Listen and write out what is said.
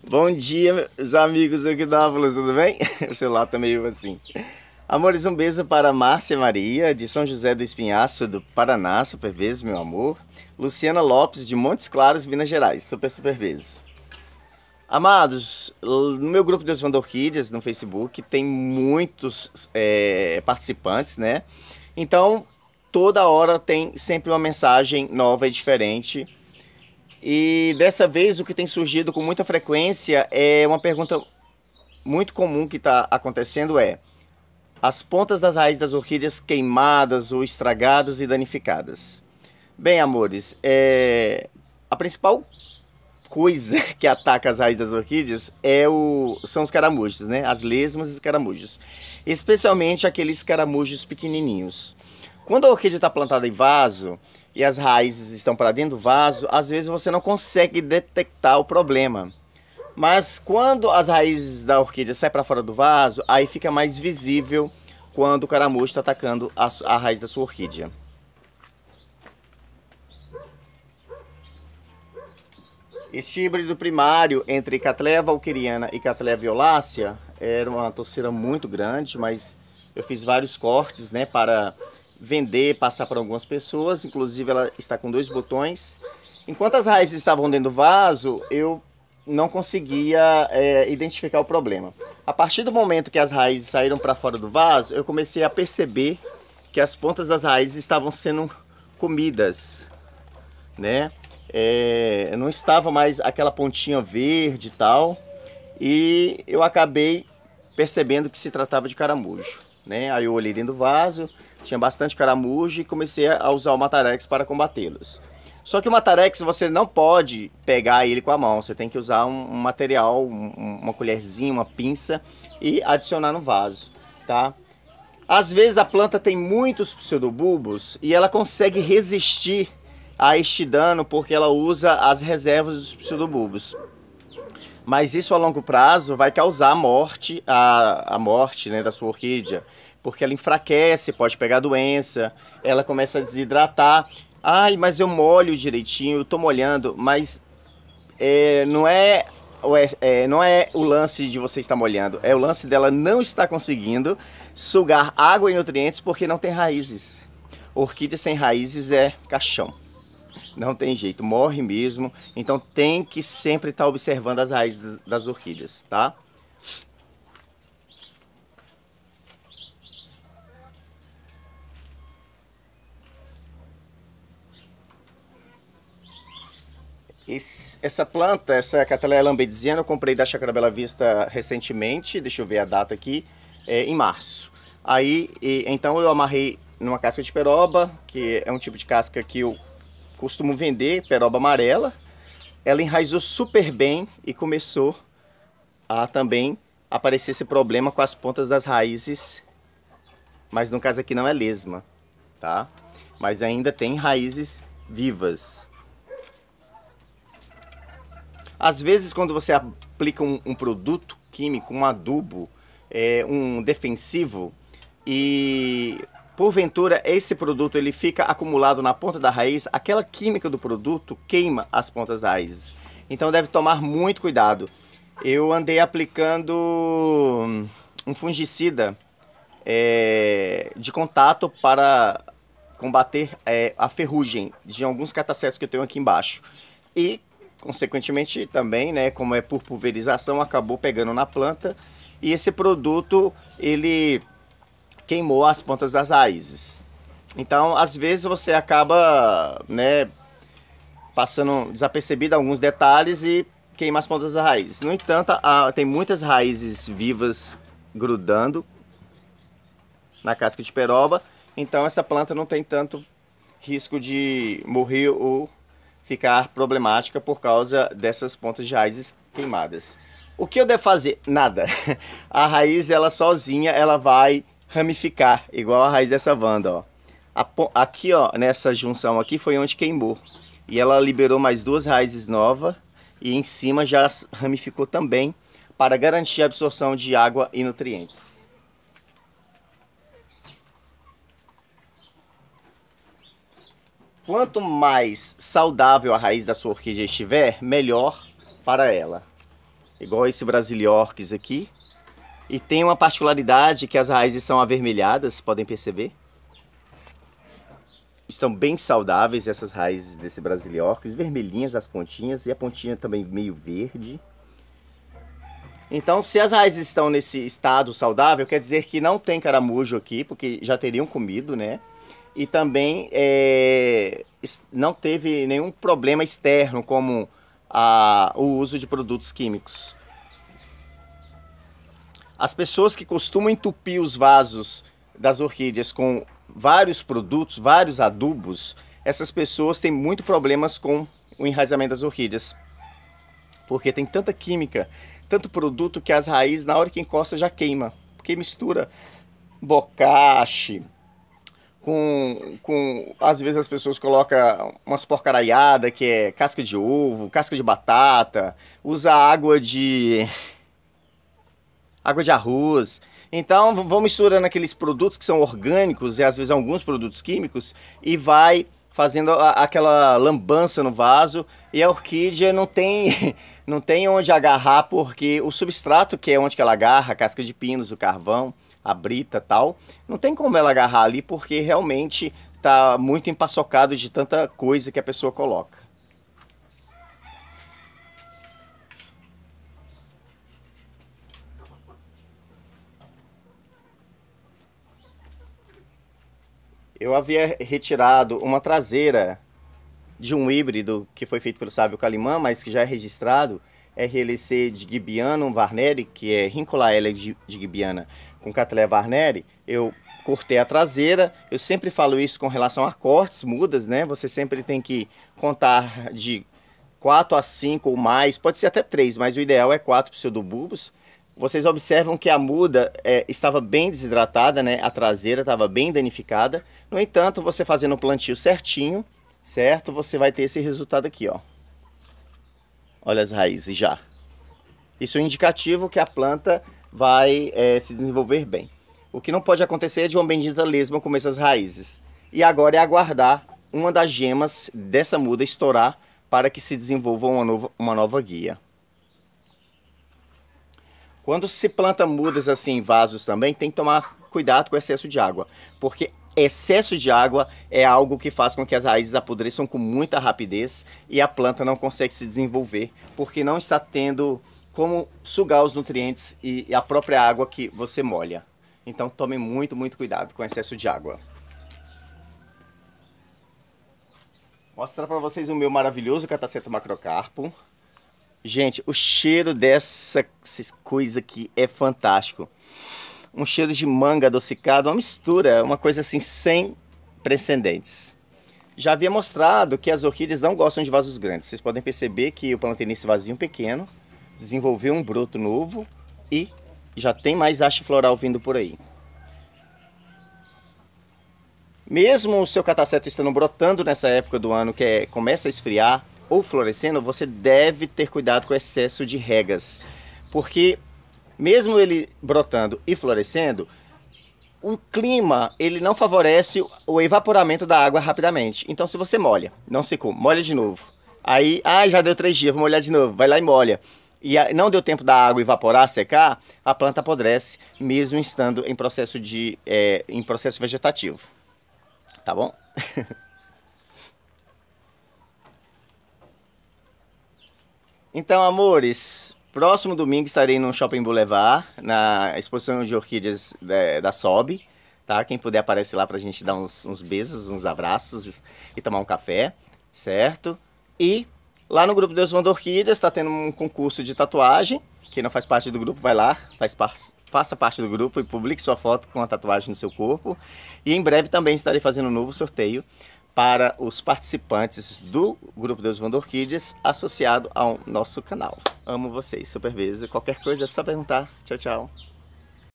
Bom dia, meus amigos equinófilos, tudo bem? O celular tá meio assim. Amores, um beijo para Márcia Maria, de São José do Espinhaço, do Paraná, super beijo, meu amor. Luciana Lopes, de Montes Claros, Minas Gerais, super, super beijo. Amados, no meu grupo de Oswaldo Orquídeas, no Facebook, tem muitos participantes, né? Então, toda hora tem sempre uma mensagem nova e diferente. E dessa vez o que tem surgido com muita frequência é uma pergunta muito comum que está acontecendo é: as pontas das raízes das orquídeas queimadas ou estragadas e danificadas. Bem, amores, a principal coisa que ataca as raízes das orquídeas são os caramujos, né? As lesmas e os caramujos. Especialmente aqueles caramujos pequenininhos. Quando a orquídea está plantada em vaso e as raízes estão para dentro do vaso, às vezes você não consegue detectar o problema. Mas quando as raízes da orquídea saem para fora do vaso, aí fica mais visível quando o caramujo está atacando a raiz da sua orquídea. Este híbrido primário entre Cattleya valquiriana e Cattleya violácea era uma torceira muito grande, mas eu fiz vários cortes, né, para vender, passar para algumas pessoas. Inclusive ela está com 2 botões. Enquanto as raízes estavam dentro do vaso, eu não conseguia identificar o problema. A partir do momento que as raízes saíram para fora do vaso, eu comecei a perceber que as pontas das raízes estavam sendo comidas, né? Não estava mais aquela pontinha verde e tal, e eu acabei percebendo que se tratava de caramujo, né? Aí eu olhei dentro do vaso, tinha bastante caramujo e comecei a usar o Matarex para combatê-los. Só que o Matarex você não pode pegar ele com a mão, você tem que usar um material, uma colherzinha, uma pinça e adicionar no vaso, tá? Às vezes a planta tem muitos pseudobulbos e ela consegue resistir a este dano porque ela usa as reservas dos pseudobulbos. Mas isso a longo prazo vai causar a morte, né, da sua orquídea, porque ela enfraquece, pode pegar doença, ela começa a desidratar. Ai, mas eu molho direitinho, eu tô molhando, mas não é não é o lance de você estar molhando, é o lance dela não estar conseguindo sugar água e nutrientes porque não tem raízes. Orquídea sem raízes é caixão. Não tem jeito, morre mesmo. Então tem que sempre estar observando as raízes das orquídeas, tá? Essa planta, essa Cattleya lambeziana, eu comprei da Chácara Bela Vista recentemente, deixa eu ver a data aqui, em março. Aí, então eu amarrei numa casca de peroba, que é um tipo de casca que eu costumo vender, peroba amarela. Ela enraizou super bem e começou a também aparecer esse problema com as pontas das raízes, mas no caso aqui não é lesma, tá? Mas ainda tem raízes vivas. Às vezes, quando você aplica um produto químico, um adubo, um defensivo, e porventura esse produto ele fica acumulado na ponta da raiz, aquela química do produto queima as pontas da raiz. Então deve tomar muito cuidado. Eu andei aplicando um fungicida de contato para combater a ferrugem de alguns catacetos que eu tenho aqui embaixo. E consequentemente também, né, como é por pulverização, acabou pegando na planta e esse produto ele queimou as pontas das raízes. Então, às vezes você acaba, né, passando desapercebido alguns detalhes e queima as pontas das raízes. No entanto, tem muitas raízes vivas grudando na casca de peroba, então essa planta não tem tanto risco de morrer ou ficar problemática por causa dessas pontas de raízes queimadas. O que eu devo fazer? Nada. A raiz, ela sozinha, ela vai ramificar, igual a raiz dessa vanda, ó. Aqui, ó, nessa junção aqui foi onde queimou. E ela liberou mais 2 raízes novas e em cima já ramificou também para garantir a absorção de água e nutrientes. Quanto mais saudável a raiz da sua orquídea estiver, melhor para ela. Igual esse Brasiliorquis aqui. E tem uma particularidade que as raízes são avermelhadas, podem perceber. Estão bem saudáveis essas raízes desse Brasiliorquis, vermelhinhas as pontinhas e a pontinha também meio verde. Então, se as raízes estão nesse estado saudável, quer dizer que não tem caramujo aqui, porque já teriam comido, né? E também não teve nenhum problema externo, como o uso de produtos químicos. As pessoas que costumam entupir os vasos das orquídeas com vários produtos, vários adubos, essas pessoas têm muito problemas com o enraizamento das orquídeas. Porque tem tanta química, tanto produto que as raízes, na hora que encosta, já queima. Porque mistura bocache, às vezes as pessoas colocam umas porcaraiadas, que é casca de ovo, casca de batata, usa água de arroz. Então vão misturando aqueles produtos que são orgânicos e às vezes alguns produtos químicos e vai fazendo aquela lambança no vaso e a orquídea não tem onde agarrar, porque o substrato, que é onde que ela agarra, a casca de pinos, o carvão, a brita tal, não tem como ela agarrar ali porque realmente está muito empaçocado de tanta coisa que a pessoa coloca. Eu havia retirado uma traseira de um híbrido que foi feito pelo Sávio Calimã, mas que já é registrado, RLC de Gibianum Varneri, que é Rinculaella de Gibiana com Cattleya varneri. Eu cortei a traseira. Eu sempre falo isso com relação a cortes, mudas, né? Você sempre tem que contar de 4 a 5 ou mais, pode ser até 3, mas o ideal é 4 pseudobulbos. Vocês observam que a muda estava bem desidratada, né? A traseira estava bem danificada. No entanto, você fazendo o plantio certinho, certo? Você vai ter esse resultado aqui, ó. Olha as raízes já. Isso é um indicativo que a planta vai se desenvolver bem. O que não pode acontecer é de uma bendita lesma comer essas raízes. E agora é aguardar uma das gemas dessa muda estourar para que se desenvolva uma nova guia. Quando se planta mudas assim em vasos também, tem que tomar cuidado com o excesso de água, porque excesso de água é algo que faz com que as raízes apodreçam com muita rapidez e a planta não consegue se desenvolver, porque não está tendo como sugar os nutrientes e a própria água que você molha. Então tome muito, muito cuidado com o excesso de água. Vou mostrar para vocês o meu maravilhoso Catasetum macrocarpo. Gente, o cheiro dessa coisa aqui é fantástico. Um cheiro de manga adocicado, uma mistura, uma coisa assim sem precedentes. Já havia mostrado que as orquídeas não gostam de vasos grandes. Vocês podem perceber que eu plantei nesse vasinho pequeno, desenvolveu um broto novo e já tem mais haste floral vindo por aí. Mesmo o seu catasetum estando brotando nessa época do ano que começa a esfriar, ou florescendo, você deve ter cuidado com o excesso de regas, porque mesmo ele brotando e florescendo, o clima ele não favorece o evaporamento da água rapidamente. Então se você molha, não secou, molha de novo, aí já deu 3 dias, vou molhar de novo, vai lá e molha, e não deu tempo da água evaporar, secar, a planta apodrece, mesmo estando em processo vegetativo, tá bom? Então, amores, próximo domingo estarei no Shopping Boulevard, na exposição de orquídeas da SOB, tá? Quem puder aparecer lá pra gente dar uns beijos, uns abraços e tomar um café, certo? E lá no grupo Deus Manda Orquídeas está tendo um concurso de tatuagem. Quem não faz parte do grupo, vai lá, faça parte do grupo e publique sua foto com a tatuagem no seu corpo. E em breve também estarei fazendo um novo sorteio para os participantes do grupo Deus Manda Orquídeas associado ao nosso canal. Amo vocês, super beijo. Qualquer coisa é só perguntar. Tchau, tchau.